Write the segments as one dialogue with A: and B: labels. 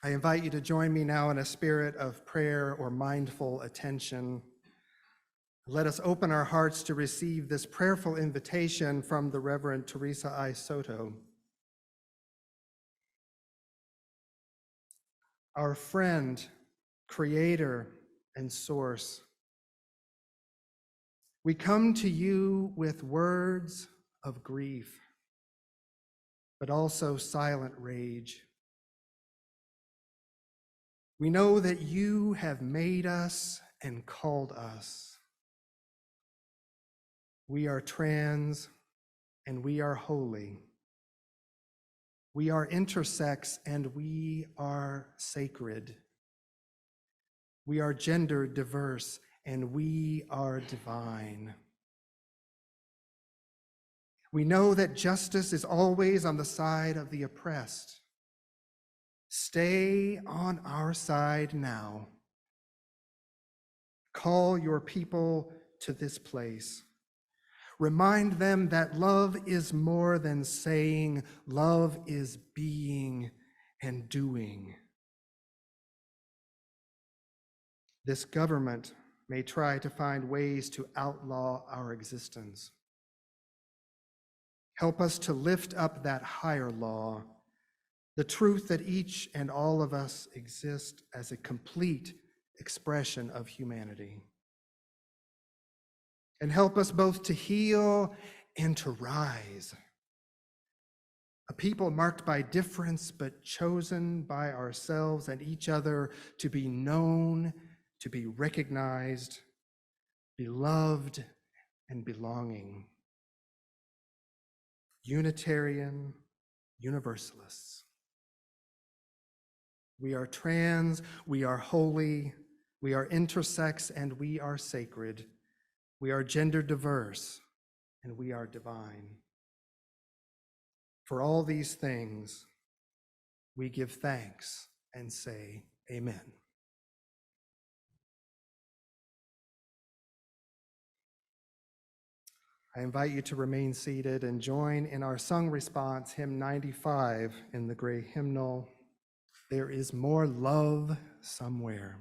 A: I invite you to join me now in a spirit of prayer or mindful attention. Let us open our hearts to receive this prayerful invitation from the Reverend Teresa I. Soto. Our friend, creator, and source, we come to you with words of grief, but also silent rage. We know that you have made us and called us. We are trans and we are holy. We are intersex and we are sacred. We are gender diverse and we are divine. We know that justice is always on the side of the oppressed. Stay on our side now. Call your people to this place. Remind them that love is more than saying, love is being and doing. This government may try to find ways to outlaw our existence. Help us to lift up that higher law, the truth that each and all of us exist as a complete expression of humanity. And help us both to heal and to rise. A people marked by difference, but chosen by ourselves and each other to be known, to be recognized, beloved, and belonging. Unitarian Universalists. We are trans, we are holy, we are intersex, and we are sacred. We are gender diverse, and we are divine. For all these things, we give thanks and say amen. I invite you to remain seated and join in our sung response, hymn 95 in the gray hymnal, There is More Love Somewhere.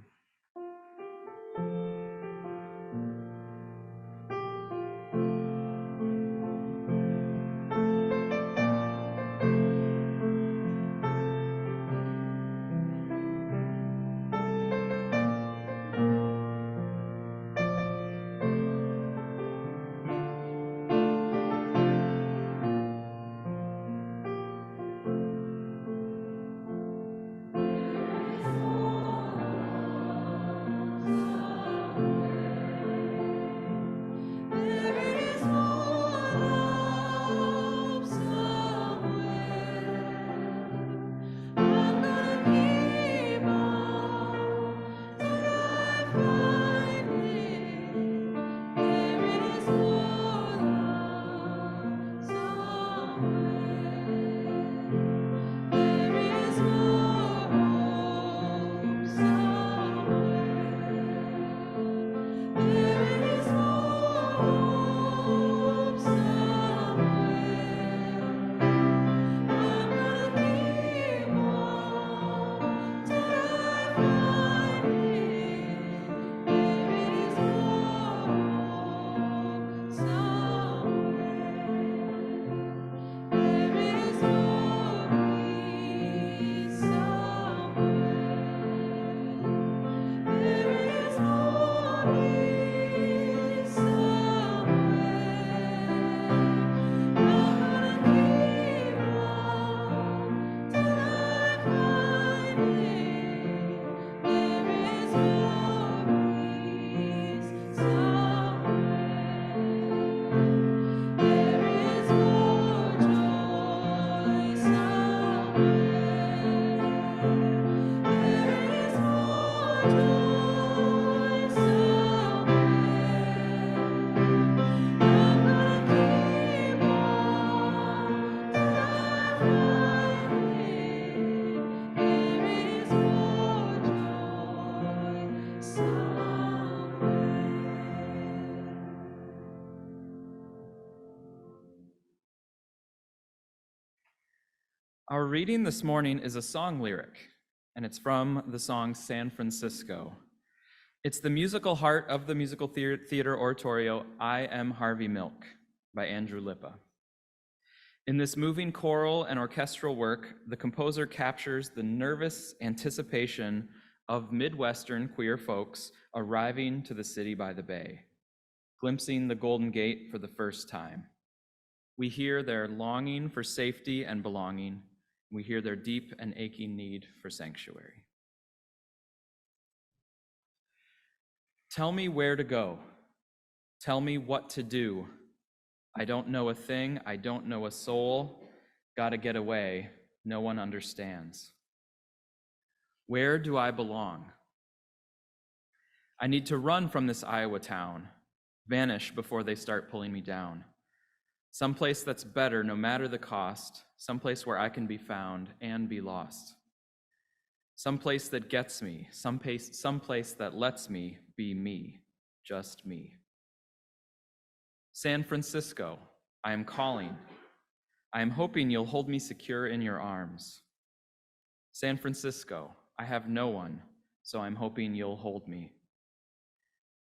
B: Our reading this morning is a song lyric. and it's from the song San Francisco. It's the musical heart of the musical theater oratorio I Am Harvey Milk by Andrew Lippa. In this moving choral and orchestral work, the composer captures the nervous anticipation of Midwestern queer folks arriving to the city by the bay, glimpsing the Golden Gate for the first time. We hear their longing for safety and belonging. We hear their deep and aching need for sanctuary. Tell me where to go. Tell me what to do. I don't know a thing. I don't know a soul. Gotta get away. No one understands. Where do I belong? I need to run from this Iowa town, vanish before they start pulling me down. Someplace that's better no matter the cost, someplace where I can be found and be lost. Someplace that gets me, someplace that lets me be me, just me. San Francisco, I am calling. I am hoping you'll hold me secure in your arms. San Francisco, I have no one, so I'm hoping you'll hold me.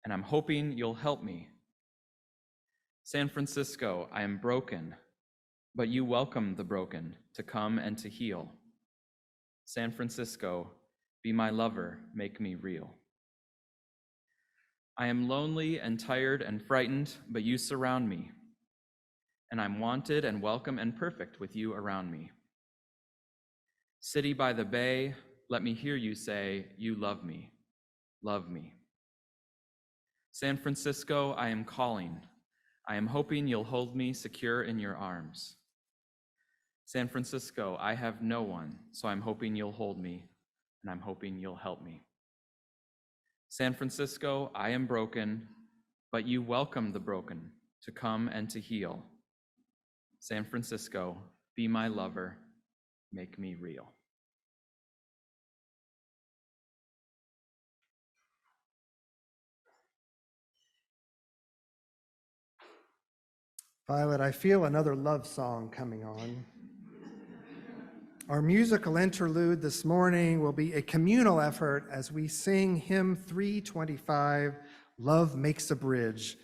B: And I'm hoping you'll help me. San Francisco, I am broken, but you welcome the broken to come and to heal. San Francisco, be my lover, make me real. I am lonely and tired and frightened, but you surround me. And I'm wanted and welcome and perfect with you around me. City by the bay, let me hear you say, you love me, love me. San Francisco, I am calling. I am hoping you'll hold me secure in your arms. San Francisco, I have no one, so I'm hoping you'll hold me, and I'm hoping you'll help me. San Francisco, I am broken, but you welcome the broken to come and to heal. San Francisco, be my lover, make me real.
A: Violet, I feel another love song coming on. Our musical interlude this morning will be a communal effort as we sing hymn 325, Love Makes a Bridge.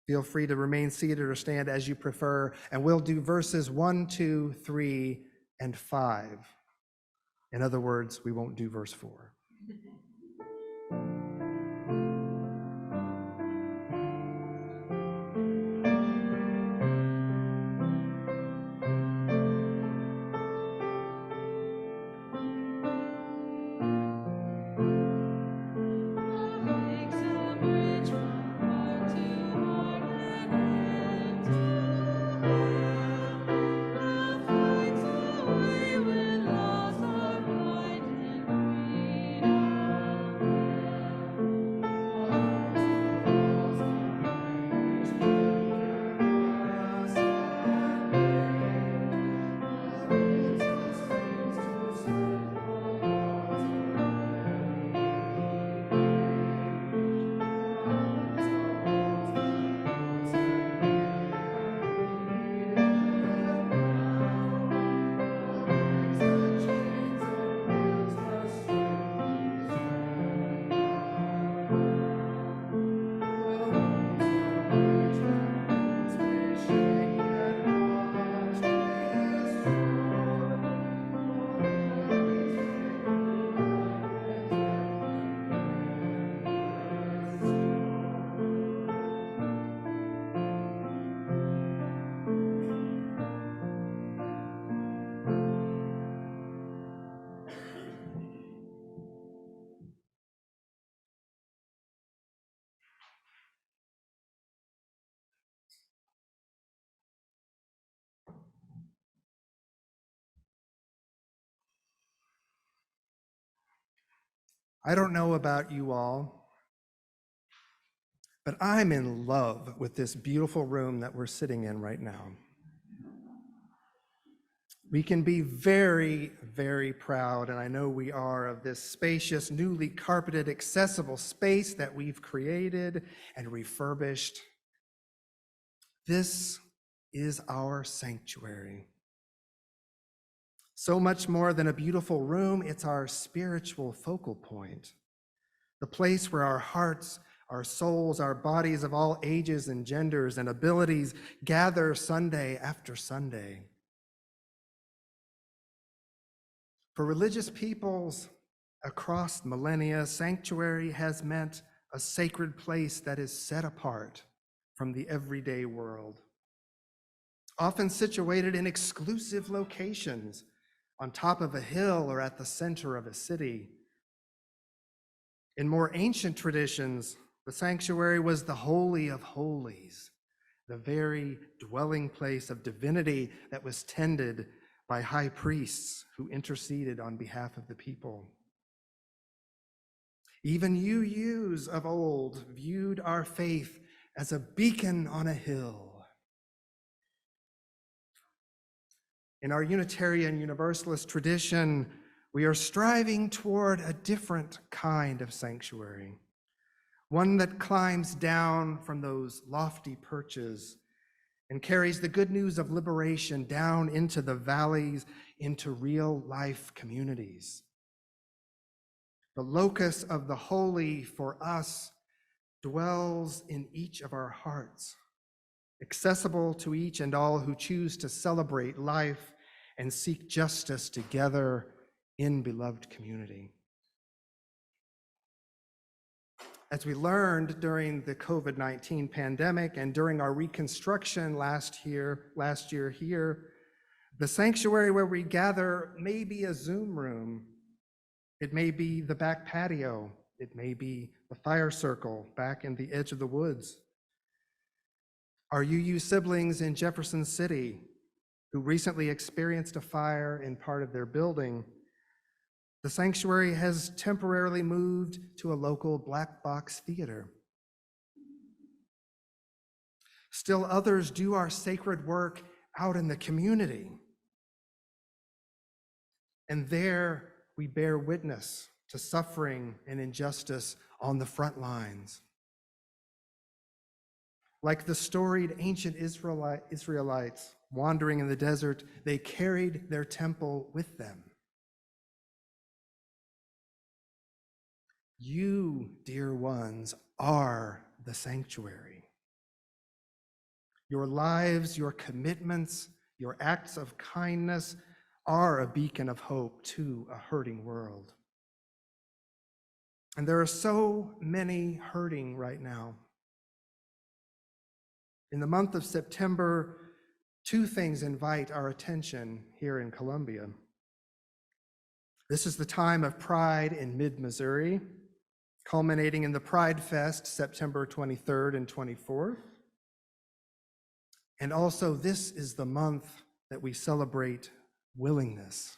A: Feel free to remain seated or stand as you prefer, and we'll do verses 1, 2, 3, and 5. In other words, we won't do verse 4. I don't know about you all, but I'm in love with this beautiful room that we're sitting in right now. We can be very, very proud, and I know we are, of this spacious, newly carpeted, accessible space that we've created and refurbished. This is our sanctuary. So much more than a beautiful room, it's our spiritual focal point, the place where our hearts, our souls, our bodies of all ages and genders and abilities gather Sunday after Sunday. For religious peoples across millennia, sanctuary has meant a sacred place that is set apart from the everyday world, often situated in exclusive locations on top of a hill or at the center of a city. In more ancient traditions, the sanctuary was the Holy of Holies, the very dwelling place of divinity that was tended by high priests who interceded on behalf of the people. Even UUs of old viewed our faith as a beacon on a hill. In our Unitarian Universalist tradition, we are striving toward a different kind of sanctuary, one that climbs down from those lofty perches and carries the good news of liberation down into the valleys, into real life communities. The locus of the holy for us dwells in each of our hearts, accessible to each and all who choose to celebrate life and seek justice together in beloved community. As we learned during the COVID-19 pandemic and during our reconstruction last year here, the sanctuary where we gather may be a Zoom room. It may be the back patio. It may be the fire circle back in the edge of the woods. Our UU siblings in Jefferson City, who recently experienced a fire in part of their building, the sanctuary has temporarily moved to a local black box theater. Still others do our sacred work out in the community. And there we bear witness to suffering and injustice on the front lines. Like the storied ancient Israelites wandering in the desert, they carried their temple with them. You, dear ones, are the sanctuary. Your lives, your commitments, your acts of kindness are a beacon of hope to a hurting world. And there are so many hurting right now. In the month of September, two things invite our attention here in Columbia. This is the time of Pride in mid-Missouri, culminating in the Pride Fest, September 23rd and 24th. And also, this is the month that we celebrate willingness.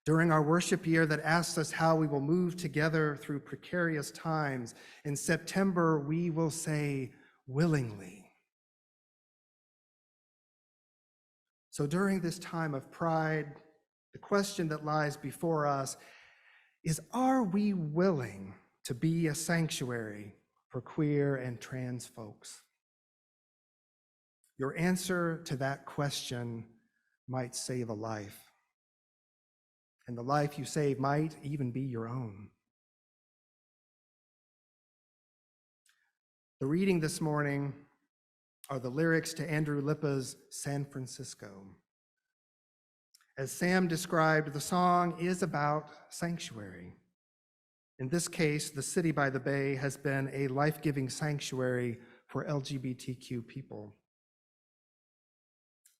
A: During our worship year that asks us how we will move together through precarious times, in September we will say, willingly. So during this time of pride, the question that lies before us is, are we willing to be a sanctuary for queer and trans folks? Your answer to that question might save a life. And the life you save might even be your own. The reading this morning are the lyrics to Andrew Lippa's San Francisco. As Sam described, the song is about sanctuary. In this case, the city by the bay has been a life-giving sanctuary for LGBTQ people.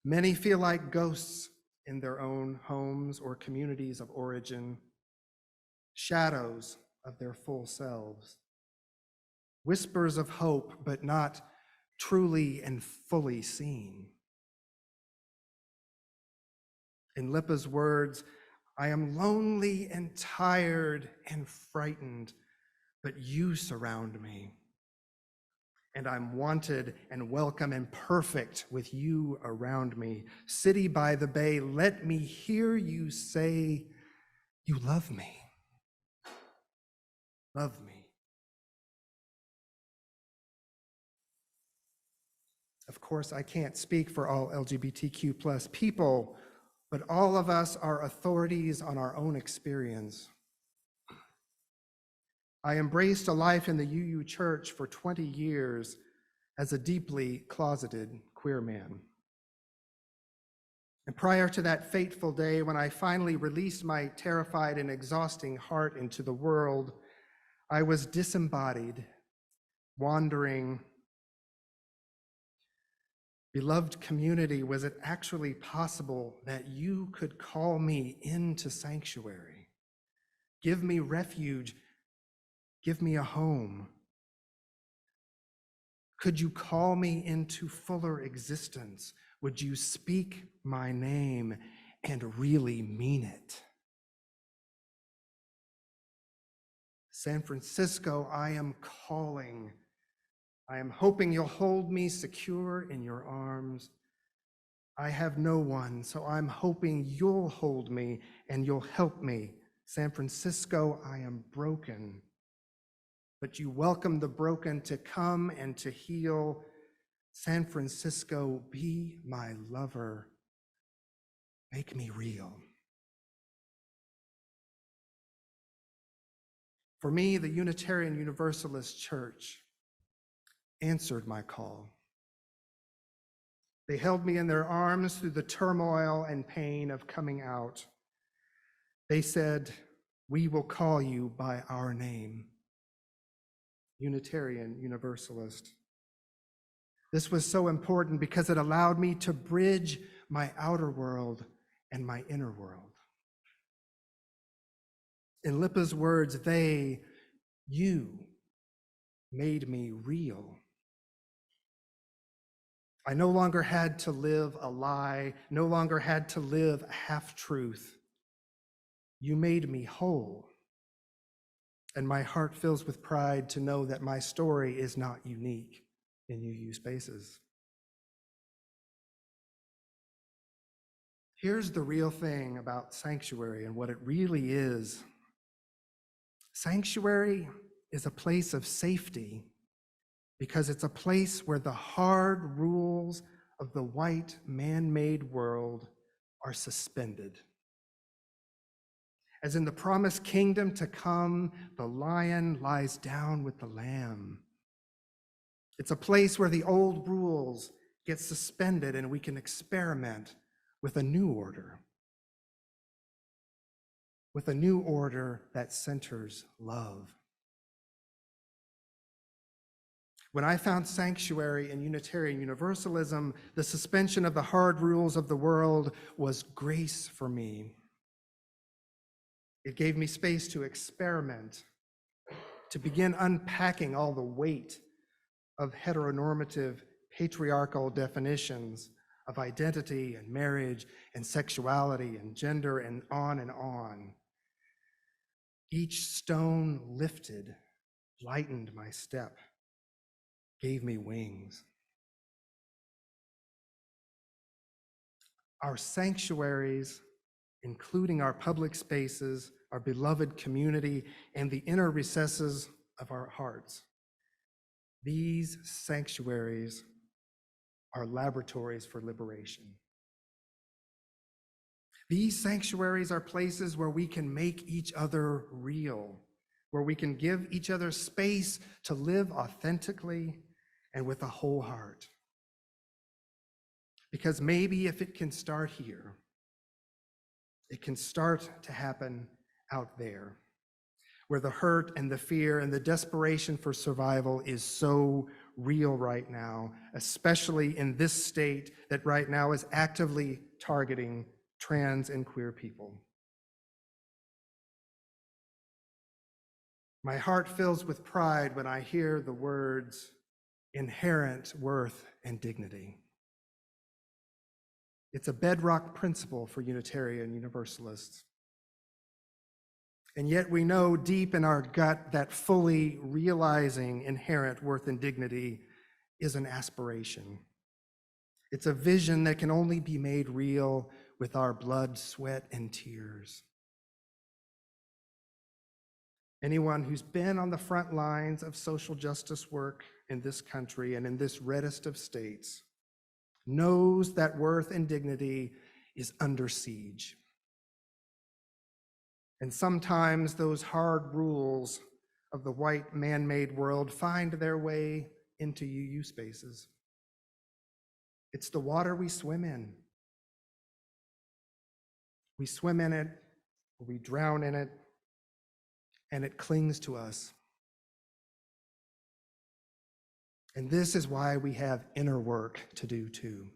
A: Many feel like ghosts in their own homes or communities of origin, shadows of their full selves, whispers of hope, but not truly and fully seen. In Lippa's words, I am lonely and tired and frightened, but you surround me. And I'm wanted and welcome and perfect with you around me. City by the bay, let me hear you say, you love me. Love me. Of course, I can't speak for all LGBTQ+ people but all of us are authorities on our own experience. I embraced a life in the UU Church for 20 years as a deeply closeted queer man. And prior to that fateful day when I finally released my terrified and exhausting heart into the world, I was disembodied, wandering. Beloved community, was it actually possible that you could call me into sanctuary? Give me refuge, give me a home. Could you call me into fuller existence? Would you speak my name and really mean it? San Francisco, I am calling. I am hoping you'll hold me secure in your arms. I have no one, so I'm hoping you'll hold me and you'll help me. San Francisco, I am broken, but you welcome the broken to come and to heal. San Francisco, be my lover. Make me real. For me, the Unitarian Universalist Church answered my call. They held me in their arms through the turmoil and pain of coming out. They said, "We will call you by our name." Unitarian Universalist. This was so important because it allowed me to bridge my outer world and my inner world. In Lipa's words, you made me real. I no longer had to live a lie, no longer had to live a half-truth. You made me whole. And my heart fills with pride to know that my story is not unique in UU spaces. Here's the real thing about sanctuary and what it really is. Sanctuary is a place of safety because it's a place where the hard rules of the white man-made world are suspended. As in the promised kingdom to come, the lion lies down with the lamb. It's a place where the old rules get suspended and we can experiment with a new order. With a new order that centers love. When I found sanctuary in Unitarian Universalism, the suspension of the hard rules of the world was grace for me. It gave me space to experiment, to begin unpacking all the weight of heteronormative patriarchal definitions of identity and marriage and sexuality and gender and on and on. Each stone lifted, lightened my step, gave me wings. Our sanctuaries, including our public spaces, our beloved community, and the inner recesses of our hearts. These sanctuaries are laboratories for liberation. These sanctuaries are places where we can make each other real, where we can give each other space to live authentically and with a whole heart. Because maybe if it can start here, it can start to happen out there, where the hurt and the fear and the desperation for survival is so real right now, especially in this state that right now is actively targeting trans and queer people. My heart fills with pride when I hear the words inherent worth and dignity. It's a bedrock principle for Unitarian Universalists. And yet we know deep in our gut that fully realizing inherent worth and dignity is an aspiration. It's a vision that can only be made real with our blood, sweat, and tears. Anyone who's been on the front lines of social justice work in this country and in this reddest of states knows that worth and dignity is under siege. And sometimes those hard rules of the white man-made world find their way into UU spaces. It's the water we swim in. We swim in it, we drown in it, and it clings to us. And this is why we have inner work to do too.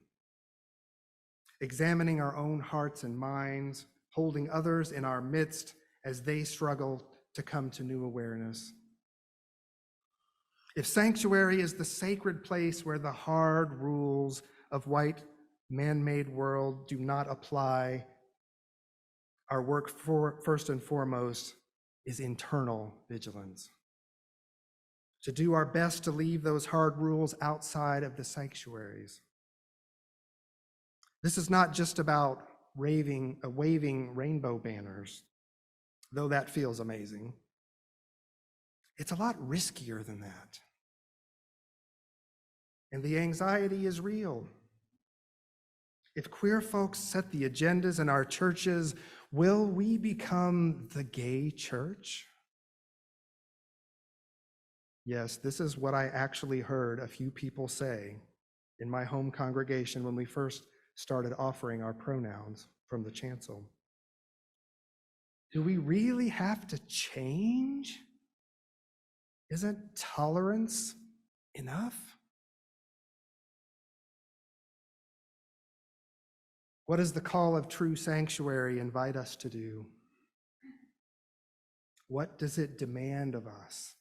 A: Examining our own hearts and minds, holding others in our midst as they struggle to come to new awareness. If sanctuary is the sacred place where the hard rules of white man-made world do not apply, our work first and foremost is internal vigilance. To do our best to leave those hard rules outside of the sanctuaries. This is not just about waving rainbow banners, though that feels amazing. It's a lot riskier than that. And the anxiety is real. If queer folks set the agendas in our churches, will we become the gay church? Yes, this is what I actually heard a few people say in my home congregation when we first started offering our pronouns from the chancel. Do we really have to change? Isn't tolerance enough? What does the call of true sanctuary invite us to do? What does it demand of us?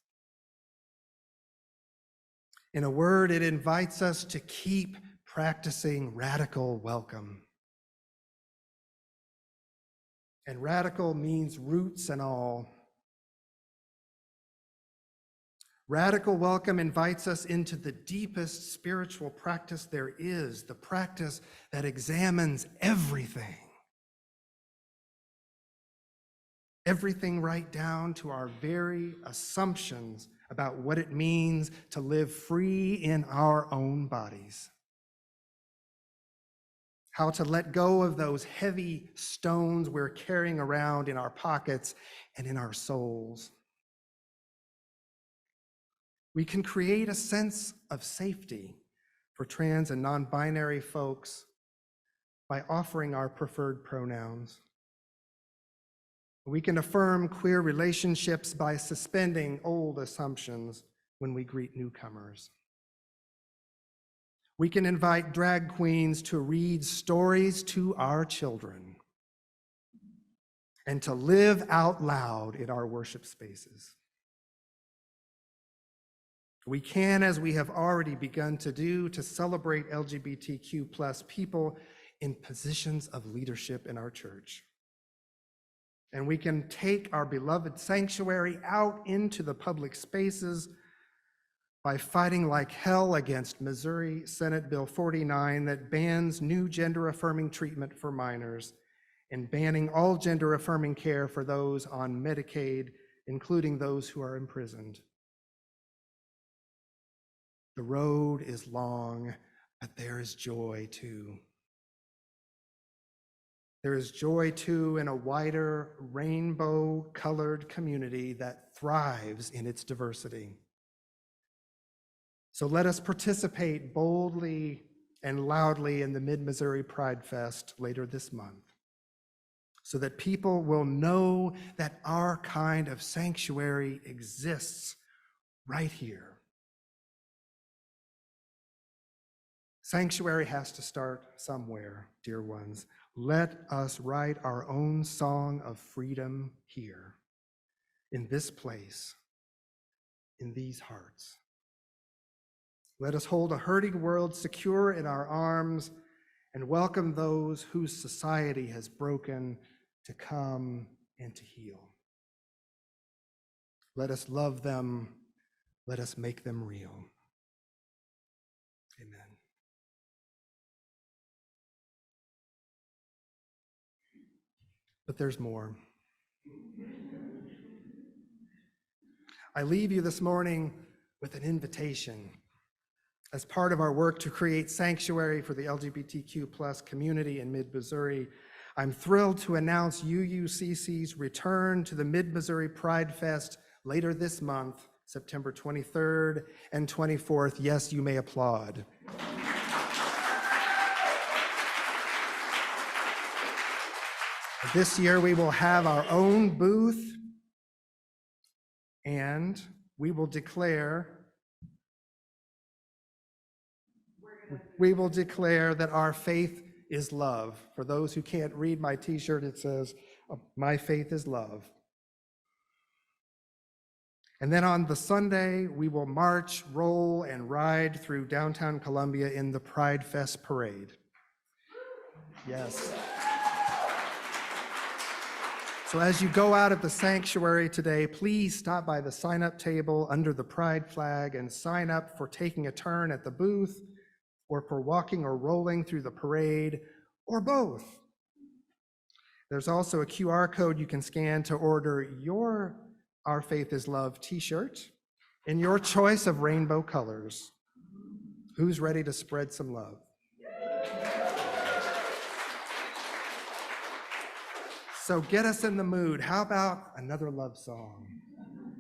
A: In a word, it invites us to keep practicing radical welcome. And radical means roots and all. Radical welcome invites us into the deepest spiritual practice there is, the practice that examines everything. Everything right down to our very assumptions about what it means to live free in our own bodies. How to let go of those heavy stones we're carrying around in our pockets and in our souls. We can create a sense of safety for trans and non-binary folks by offering our preferred pronouns. We can affirm queer relationships by suspending old assumptions when we greet newcomers. We can invite drag queens to read stories to our children and to live out loud in our worship spaces. We can, as we have already begun to do, to celebrate LGBTQ+ people in positions of leadership in our church. And we can take our beloved sanctuary out into the public spaces by fighting like hell against Missouri Senate Bill 49 that bans new gender-affirming treatment for minors and banning all gender-affirming care for those on Medicaid, including those who are imprisoned. The road is long, but there is joy too. There is joy too in a wider, rainbow-colored community that thrives in its diversity. So let us participate boldly and loudly in the Mid-Missouri Pride Fest later this month, so that people will know that our kind of sanctuary exists right here. Sanctuary has to start somewhere, dear ones. Let us write our own song of freedom here, in this place, in these hearts. Let us hold a hurting world secure in our arms and welcome those whose society has broken to come and to heal. Let us love them. Let us make them real. Amen. But there's more. I leave you this morning with an invitation As part of our work to create sanctuary for the LGBTQ+ community in Mid-Missouri, I'm thrilled to announce UUCC's return to the Mid-Missouri Pride Fest later this month, September 23rd and 24th. Yes, you may applaud. This year we will have our own booth, and we will declare that our faith is love. For those who can't read my t-shirt, it says, "My faith is love." And then on the Sunday, we will march, roll, and ride through downtown Columbia in the Pride Fest parade. Yes. So as you go out of the sanctuary today, please stop by the sign-up table under the Pride flag and sign up for taking a turn at the booth, or for walking or rolling through the parade, or both. There's also a QR code you can scan to order your Our Faith is Love t-shirt in your choice of rainbow colors. Who's ready to spread some love? So get us in the mood. How about another love song?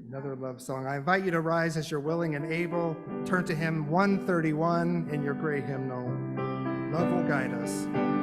A: Another love song. I invite you to rise as you're willing and able. Turn to hymn 131 in your gray hymnal. Love will guide us.